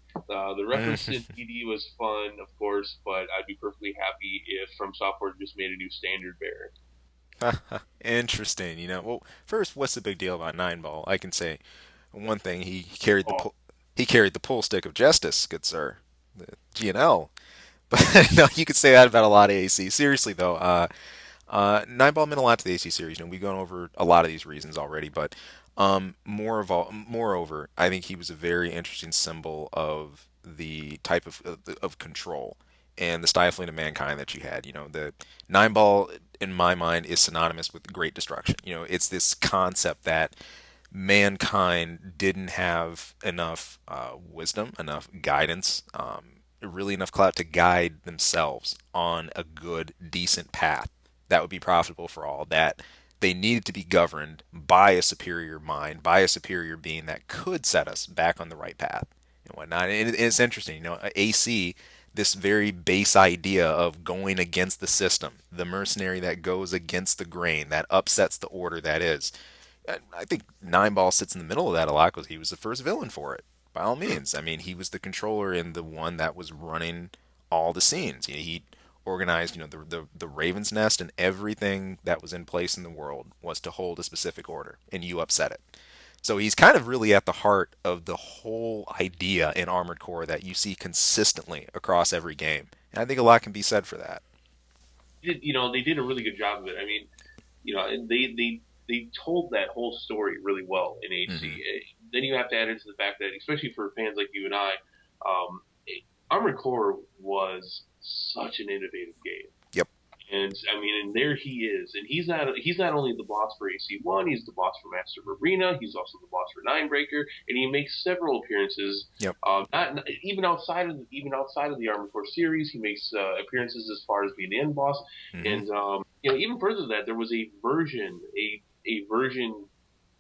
The reference to DD was fun, of course, but I'd be perfectly happy if From Software just made a new standard bearer. Interesting. Well, first, what's the big deal about Nine Ball? I can say one thing: Oh, he carried the pull stick of justice, good sir, the GNL. But no, you could say that about a lot of AC. Seriously though, Nine Ball meant a lot to the AC series. We've gone over a lot of these reasons already, but Moreover, I think he was a very interesting symbol of the type of control and the stifling of mankind that you had. The nine ball, in my mind, is synonymous with great destruction. It's this concept that mankind didn't have enough wisdom, enough guidance, really enough clout to guide themselves on a good, decent path that would be profitable for all. That they needed to be governed by a superior mind, by a superior being that could set us back on the right path and whatnot. And it's interesting, AC, this very base idea of going against the system, the mercenary that goes against the grain, that upsets the order that is. I think Nine Ball sits in the middle of that a lot because he was the first villain for it. By all means, I mean he was the controller and the one that was running all the scenes. He organized, the Raven's Nest, and everything that was in place in the world was to hold a specific order, and you upset it. So he's kind of really at the heart of the whole idea in Armored Core that you see consistently across every game, and I think a lot can be said for that. They did a really good job of it. I mean, they told that whole story really well in HC. Hmm. Then you have to add into the fact that, especially for fans like you and I, um, Armored Core was such an innovative game. Yep. And I mean, and there he is, and he's not only the boss for AC1, he's the boss for Master of Arena, he's also the boss for Ninebreaker, and he makes several appearances. Yep. Not even outside of the Armored Core series, he makes appearances as far as being the end boss, Hmm. and even further than that, there was a version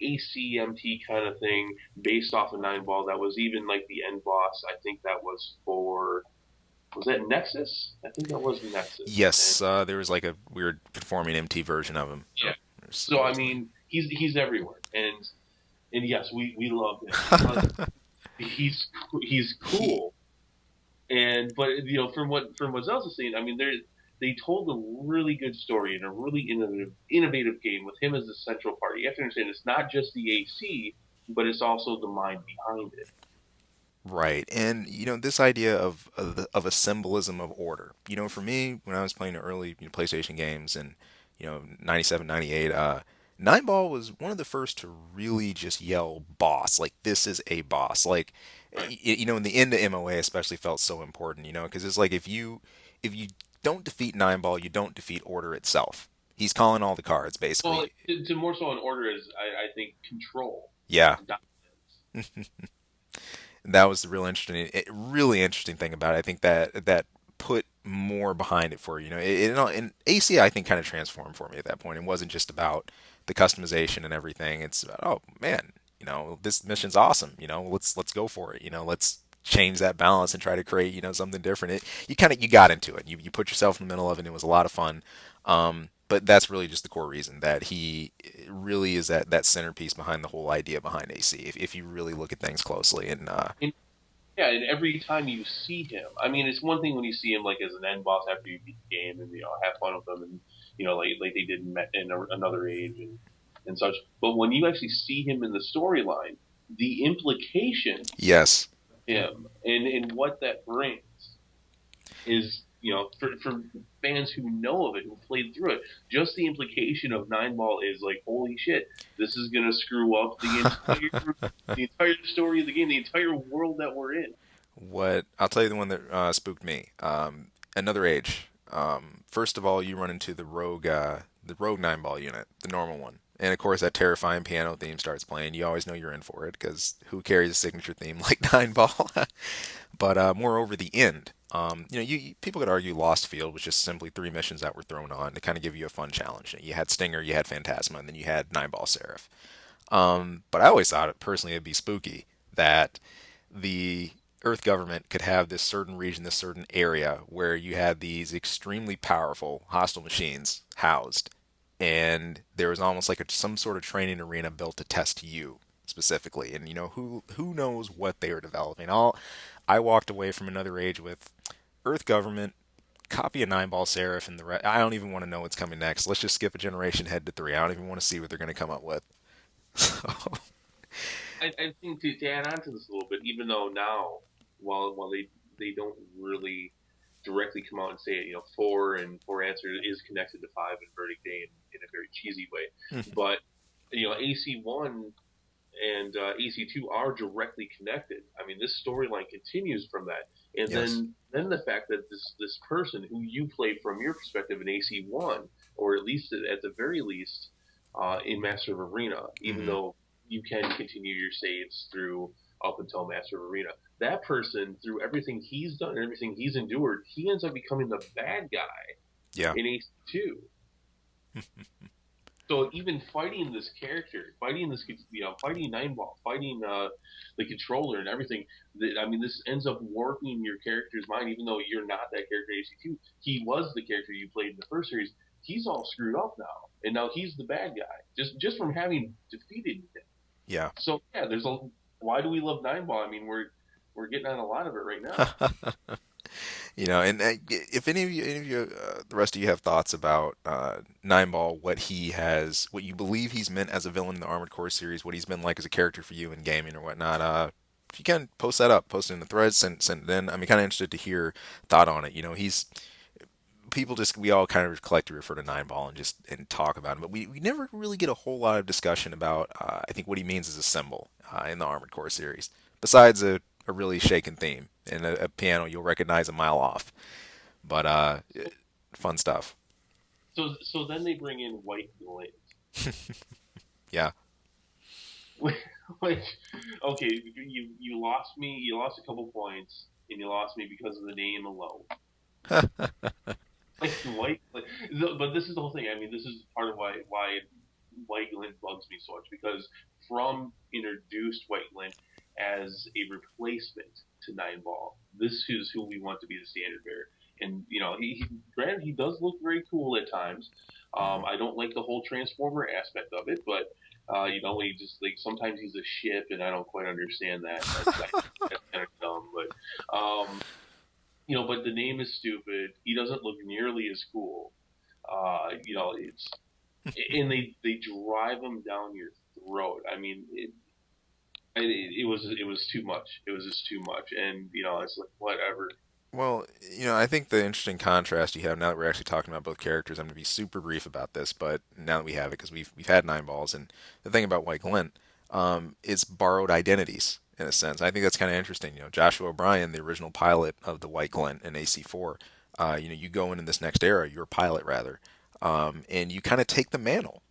ACMT kind of thing based off of Nine Ball that was even like the end boss. I think that was that Nexus? I think that was Nexus. And Yes, there was like a weird conforming MT version of him. yeah, so I Supposedly. mean, he's everywhere, and yes, we love him because he's He cool. And but from what Zel's is saying, I mean, they told a really good story and a really innovative game with him as the central part. You have to understand it's not just the AC, but it's also the mind behind it. Right. And this idea of a symbolism of order. For me, when I was playing the early PlayStation games in 97, 98, Nine Ball was one of the first to really just yell boss. Like this is a boss. Like Right. in the end of MOA especially felt so important, because it's like if you don't defeat Nine Ball, you don't defeat order itself. He's calling all the cards Well, basically. to more so an order is I think control. Yeah. Dominance. That was the really interesting thing about it. I think that put more behind it for you. And AC I think kind of transformed for me at that point. It wasn't just about the customization and everything. It's about, oh man, this mission's awesome. Let's go for it. Let's change that balance and try to create something different. You got into it. You put yourself in the middle of it. And it was a lot of fun. But that's really just the core reason that he really is that centerpiece behind the whole idea behind AC. If you really look at things closely, and And yeah, and every time you see him, I mean, it's one thing when you see him like as an end boss after you beat the game and have fun with him and like they did in another age and such. But when you actually see him in the storyline, the implication yes, of him and what that brings is for fans who know of it, who played through it, just the implication of Nine Ball is like, holy shit, this is gonna screw up the entire story of the game, the entire world that we're in. what I'll tell you the one that spooked me. Another age. First of all, you run into the rogue nine ball unit, the normal one, and of course that terrifying piano theme starts playing. You always know you're in for it because who carries a signature theme like nine ball? But moreover, the end. People could argue Lost Field was just simply three missions that were thrown on to kind of give you a fun challenge. You had Stinger, you had Phantasma, and then you had Nine Ball Seraph. But I always thought it personally it'd be spooky that the Earth government could have this certain region, this certain area where you had these extremely powerful hostile machines housed, and there was almost like some sort of training arena built to test you specifically. And who knows what they were developing. I walked away from another age with Earth government, copy a nine ball seraph, and the rest. I don't even want to know what's coming next. Let's just skip a generation, head to three. I don't even want to see what they're going to come up with. So, I think to add on to this a little bit, even though now, while they don't really directly come out and say it, four and four answer is connected to five and verdict day in a very cheesy way, but AC1 and AC2 are directly connected. I mean, this storyline continues from that, and Yes. then the fact that this person who you played from your perspective in AC1, or at least at the very least in Master of Arena, even Hmm. though you can continue your saves through up until Master of Arena. That person, through everything he's done and everything he's endured, he ends up becoming the bad guy Yeah. in AC2. So even fighting this character, fighting this, fighting Nineball, fighting the controller and everything. I mean, this ends up warping your character's mind. Even though you're not that character in AC2, he was the character you played in the first series. He's all screwed up now, and now he's the bad guy just from having defeated him. Yeah. So yeah, there's a why do we love Nineball? I mean, we're getting on a lot of it right now. And if any of you, the rest of you have thoughts about Nine Ball, what you believe he's meant as a villain in the Armored Core series, what he's been like as a character for you in gaming or whatnot, if you can post it in the threads, send it in. I'm kind of interested to hear thought on it. We all kind of collectively refer to Nine Ball and talk about him, but we never really get a whole lot of discussion about I think what he means as a symbol in the Armored Core series, besides a really shaken theme and a piano you'll recognize a mile off. But fun stuff. So then they bring in White Glint. Yeah. Which, okay, you lost me. You lost a couple points, and you lost me because of the name alone. But this is the whole thing. I mean, this is part of why White Glint bugs me so much because from introduced White Glint as a replacement to Nine Ball, this is who we want to be the standard bearer. And granted he does look very cool at times. Hmm. I don't like the whole transformer aspect of it, but he just like sometimes he's a ship, and I don't quite understand that. That's kind of dumb, but the name is stupid. He doesn't look nearly as cool. It's and they drive him down your throat. I mean, it was too much. It was just too much, and it's like whatever. Well, I think the interesting contrast you have now that we're actually talking about both characters, I'm going to be super brief about this, but now that we have it, because we've had Nine Balls, and the thing about White Glint, it's borrowed identities in a sense. I think that's kind of interesting. Joshua O'Brien, the original pilot of the White Glint in AC4, you go into this next era, you're a pilot rather, and you kind of take the mantle.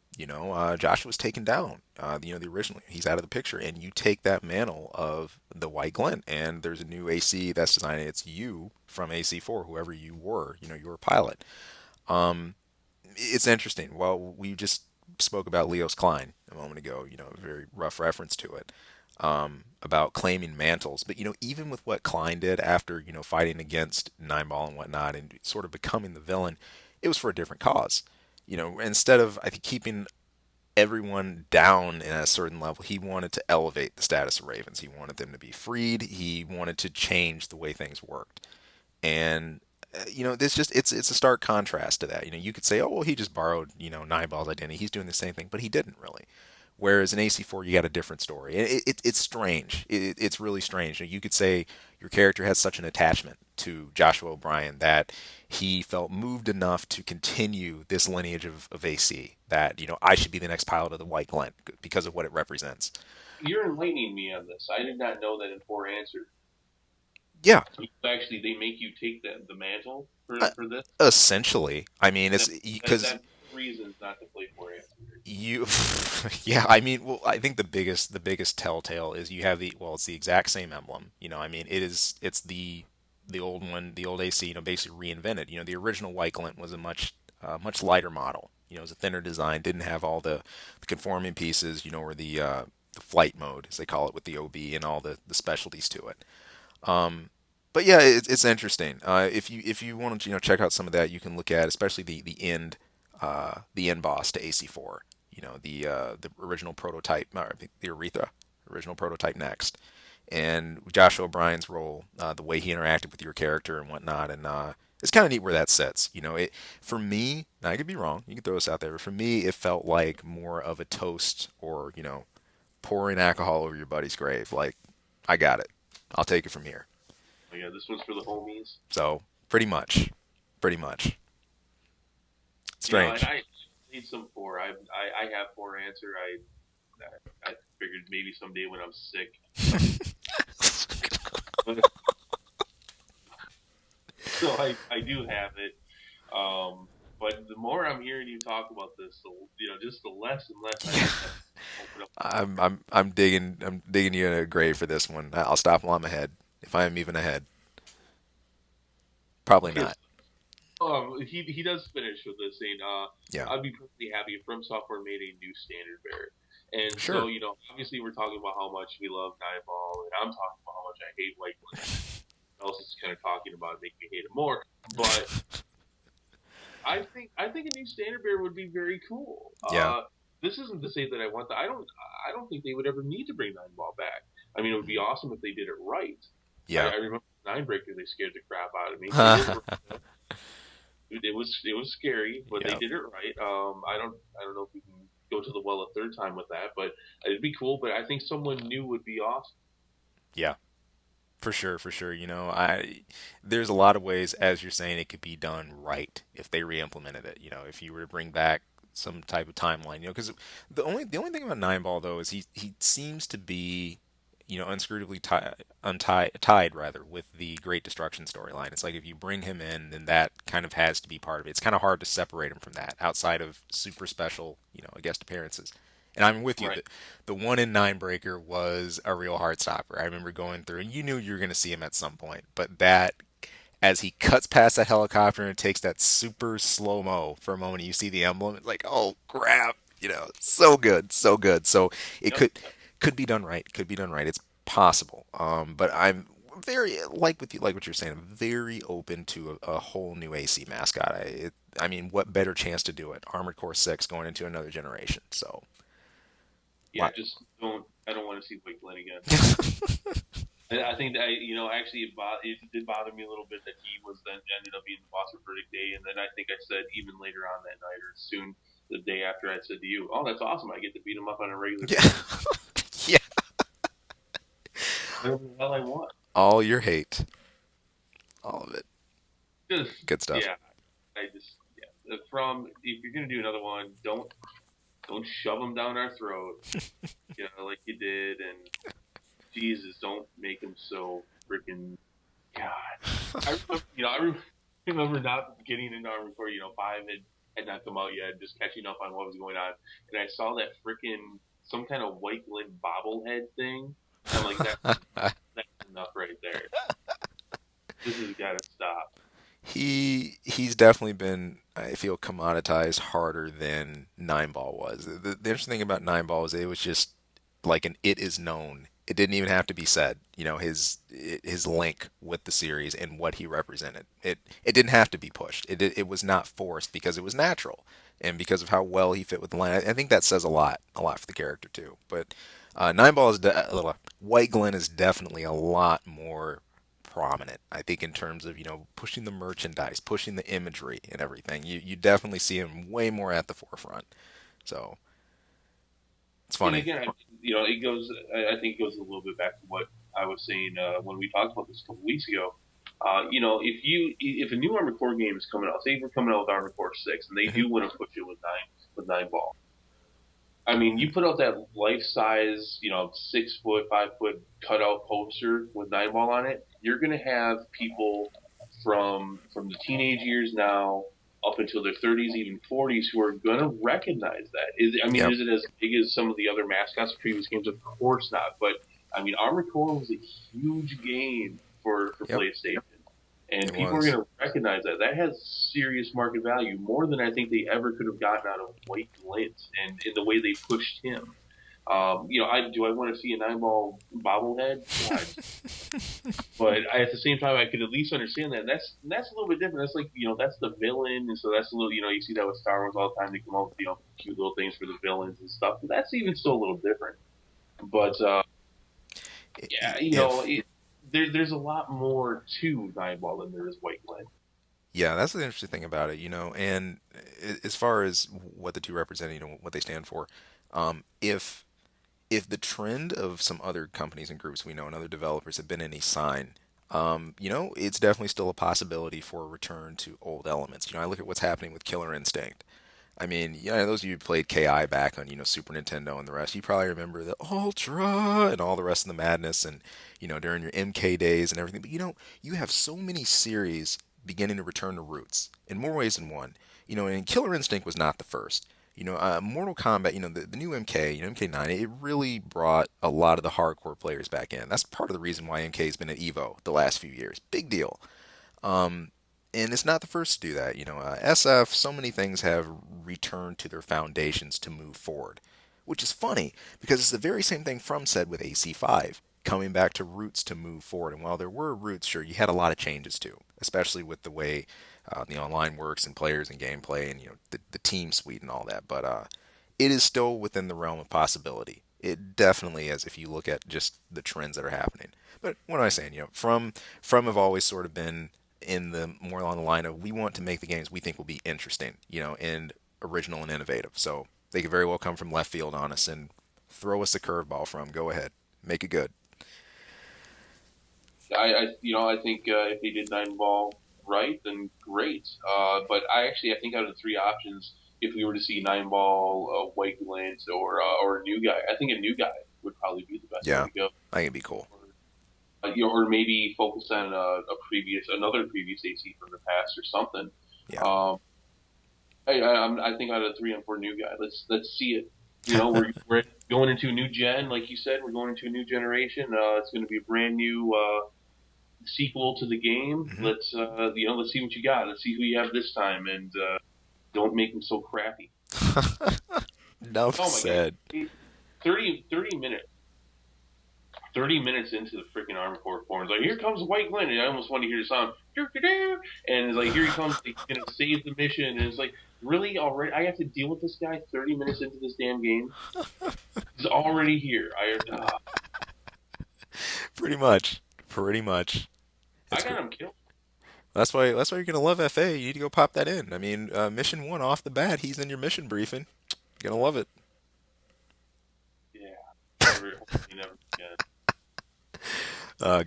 Joshua's taken down. The original, he's out of the picture, and you take that mantle of the White Glint, and there's a new AC that's designed. It's you from AC4, whoever you were. You were a pilot. Um, it's interesting. Well, we just spoke about Leos Klein a moment ago. A very rough reference to it about claiming mantles. But even with what Klein did after fighting against Nine Ball and whatnot, and sort of becoming the villain, it was for a different cause. Instead of I think keeping everyone down in a certain level, he wanted to elevate the status of Ravens. He wanted them to be freed. He wanted to change the way things worked. And this just it's a stark contrast to that. You could say, oh well, he just borrowed Nine Ball's identity. He's doing the same thing, but he didn't really. Whereas in AC4, you got a different story. It's strange. It's really strange. You could say your character has such an attachment to Joshua O'Brien that he felt moved enough to continue this lineage of AC that, I should be the next pilot of the White Glint because of what it represents. You're enlightening me on this. I did not know that in Poor Answer. Yeah, Actually, they make you take the mantle uh, for this. essentially. I mean, it's because That's reasons not to play Poor Answer. you, yeah. I mean, well, I think the biggest telltale is you have it's the exact same emblem. I mean, it's the old one, the old AC, basically reinvented. The original White Glint was a much lighter model. It was a thinner design, didn't have all the conforming pieces, or the flight mode, as they call it, with the OB and all the specialties to it. But yeah, it's interesting. If you want to check out some of that, you can look at especially the end boss to AC4. The original prototype, or the Aretha original prototype next, and Joshua O'Brien's role, the way he interacted with your character and whatnot, and it's kind of neat where that sits. For me, now I could be wrong. You can throw this out there, but for me, it felt like more of a toast or pouring alcohol over your buddy's grave. Like, I got it. I'll take it from here. Oh, yeah, this one's for the homies. So pretty much And strange. I need some Poor. I have Poor Answer. I figured maybe someday when I'm sick. So I do have it. Um, but the more I'm hearing you talk about this, just the less and less I think that open up. I'm digging you in a grave for this one. I'll stop while I'm ahead. If I am even ahead, probably Okay, not. he does finish with this saying, Yeah, I'd be perfectly happy if From Software made a new standard bearer. And so, sure. obviously we're talking about how much we love Nightball, and I'm talking about how much I hate White Glint. Else is kind of talking about it, making me hate it more. But I think a new standard bearer would be very cool. Yeah, This isn't to say that I don't think they would ever need to bring Nightball back. I mean, it would be awesome if they did it right. I, yeah. I remember Ninebreaker, they scared the crap out of me. They did it right. It was scary, but they Yeah, did it right. I don't know if we can go to the well a third time with that, but it'd be cool. But I think someone new would be awesome. yeah. For sure, for sure. There's a lot of ways, as you're saying, it could be done right if they re-implemented it. If you were to bring back some type of timeline, because the only thing about Nine Ball though is he seems to be, unscrutably tied rather with the Great Destruction storyline. It's like if you bring him in, then that kind of has to be part of it. It's kind of hard to separate him from that outside of super special, guest appearances. And I'm with you. Right. The one in Nine Breaker was a real heart stopper. I remember going through, and you knew you were going to see him at some point. But that, as he cuts past that helicopter and takes that super slow mo for a moment, and you see the emblem. It's like, oh crap! So good, so good. So it Yep. could be done right. Could be done right. It's possible. But I'm very like what you're saying. I'm very open to a whole new AC mascot. I mean, what better chance to do it? Armored Core 6 going into another generation. So. Yeah. Just don't. I don't want to see Quick Glenn again. And I think that actually it did bother me a little bit that he was then ended up being the boss of Verdict Day, and then I think I said even later on that night or soon the day after I said to you, "Oh, that's awesome! I get to beat him up on a regular Yeah. basis. Yeah. Whatever the hell I want." All your hate. All of it. Just Good stuff. yeah, I just yeah. From if you're gonna do another one, don't shove them down our throat, like you did, and Jesus, don't make them so freaking God. I remember not getting into Armored Core. Five had not come out yet, just catching up on what was going on, and I saw that freaking some kind of white glint bobblehead thing. I'm like, that's enough right there. This has got to stop. He's definitely been, I feel, commoditized harder than Nine Ball was. The interesting thing about Nine Ball is it was just like an it is known. It didn't even have to be said. His link with the series and what he represented. It didn't have to be pushed. It was not forced because it was natural and because of how well he fit with the line. I think that says a lot for the character too. But Nine Ball White Glen is definitely a lot more prominent. I think in terms of pushing the merchandise, pushing the imagery and everything. You definitely see him way more at the forefront. So it's And funny. again, it goes. I think it goes a little bit back to what I was saying when we talked about this a couple weeks ago. If a new Armored Core game is coming out, say we're coming out with Armored Core 6, and they Hmm. do want to push it with nine ball. I mean, you put out that life size, 6 foot, 5 foot cutout poster with nine ball on it. You're going to have people from the teenage years now up until their 30s, even 40s, who are going to recognize that. Yep. Is it as big as some of the other mascots of previous games? Of course not. But I mean, Armored Core was a huge game for Yep. PlayStation, and It people are was. going to recognize that. That has serious market value, more than I think they ever could have gotten out of White Glint and in the way they pushed him. I want to see a nine ball bobblehead, but at the same time, I could at least understand that. And that's a little bit different. That's like that's the villain, and so that's a little you see that with Star Wars all the time. They come up with cute little things for the villains and stuff. But that's even still a little different. But yeah, If there's a lot more to nine ball than there is White Glint. Yeah, that's the interesting thing about it, and as far as what the two represent, what they stand for, if the trend of some other companies and groups we know and other developers have been any sign, it's definitely still a possibility for a return to old elements. I look at what's happening with Killer Instinct. I mean, yeah, those of you who played KI back on, Super Nintendo and the rest, you probably remember the Ultra and all the rest of the madness and, during your MK days and everything. But you have so many series beginning to return to roots in more ways than one. And Killer Instinct was not the first. Mortal Kombat, the new MK, MK9, it really brought a lot of the hardcore players back in. That's part of the reason why MK has been at EVO the last few years. Big deal. And it's not the first to do that. SF, so many things have returned to their foundations to move forward, which is funny because it's the very same thing From said with AC5, coming back to roots to move forward. And while there were roots, sure, you had a lot of changes too, especially with the way the online works and players and gameplay and the team suite and all that. But it is still within the realm of possibility. It definitely is if you look at just the trends that are happening. But what am I saying? From have always sort of been in the more along the line of we want to make the games we think will be interesting, and original and innovative. So they could very well come from left field on us and throw us a curveball from. Go ahead, make it good. I think if they did nine ball right, then great. But I think out of the three options, if we were to see nine ball, white glint, or a new guy, I think a new guy would probably be the best way to go. I think it'd be cool. Or maybe focus on another previous AC from the past or something. Yeah. I think out of the 3 and 4 new guy, let's see it. We're going into a new gen, like you said. We're going into a new generation. It's going to be a brand new sequel to the game. Mm-hmm. Let's see what you got. Let's see who you have this time, and don't make them so crappy. Enough said. God. 30 minutes. 30 minutes into the freaking Armored Core forums, like, here comes White Glint, and I almost want to hear the sound, and it's like, here he comes, he's going to save the mission, and it's like, really, already, I have to deal with this guy 30 minutes into this damn game? He's already here. Pretty much. I got him killed. That's why you're going to love FA. You need to go pop that in. I mean, mission 1 off the bat, he's in your mission briefing. You're going to love it. Yeah. Never again.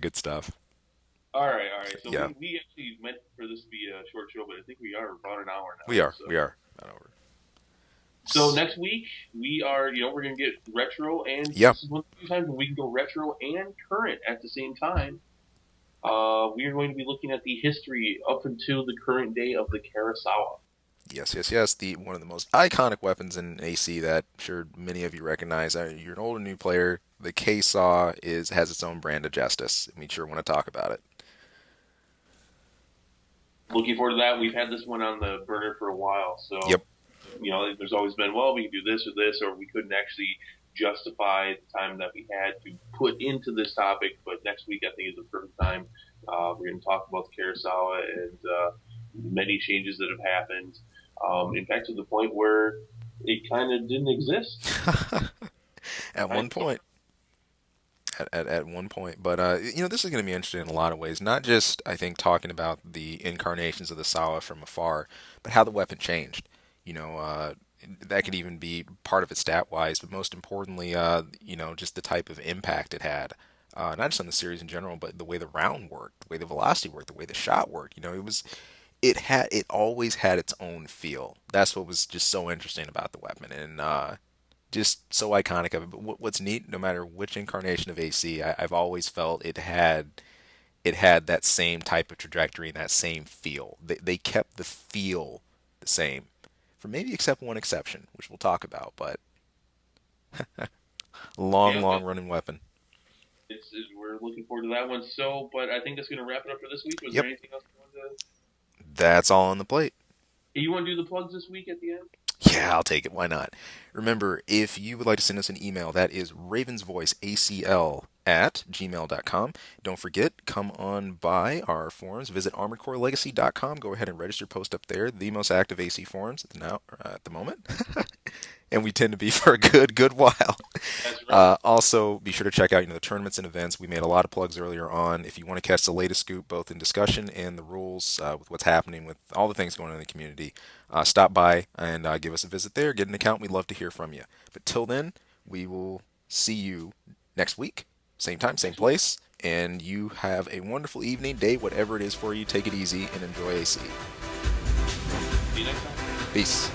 Good stuff. All right. So yeah. we actually meant for this to be a short show, but I think we are about an hour now. We are not over. So next week we are, we're going to get retro, and this is one of the few times when we can go retro and current at the same time. We are going to be looking at the history up until the current day of the Kurosawa. Yes. One of the most iconic weapons in AC that I'm sure many of you recognize. You're an old or new player. The K-Saw has its own brand of justice, and we sure want to talk about it. Looking forward to that. We've had this one on the burner for a while, so yep. There's always been, we can do this, or we couldn't actually justify the time that we had to put into this topic. But next week, I think, is the perfect time. We're going to talk about the Kurosawa and many changes that have happened. In fact, to the point where it kind of didn't exist. At one point. At one point. But, this is going to be interesting in a lot of ways. Not just, I think, talking about the incarnations of the Sawa from afar, but how the weapon changed. That could even be part of it stat-wise, but most importantly, just the type of impact it had. Not just on the series in general, but the way the round worked, the way the velocity worked, the way the shot worked. It always had its own feel. That's what was just so interesting about the weapon, and just so iconic of it. But what's neat, no matter which incarnation of AC, I've always felt it had that same type of trajectory and that same feel. They kept the feel the same, for maybe except one exception, which we'll talk about. But long running weapon. We're looking forward to that one. So, but I think that's going to wrap it up for this week. Was there anything else you wanted to? That's all on the plate. Hey, you want to do the plugs this week at the end? Yeah, I'll take it. Why not? Remember, if you would like to send us an email, that is ravensvoiceacl@gmail.com. Don't forget, come on by our forums. Visit armoredcorelegacy.com. Go ahead and register. Post up there. The most active AC forums now at the moment. And we tend to be for a good while. That's right. Also, be sure to check out the tournaments and events. We made a lot of plugs earlier on. If you want to catch the latest scoop, both in discussion and the rules with what's happening with all the things going on in the community, stop by and give us a visit there. Get an account. We'd love to hear from you. But till then, we will see you next week. Same time, same place. And you have a wonderful evening, day, whatever it is for you. Take it easy and enjoy AC. See you next time. Peace.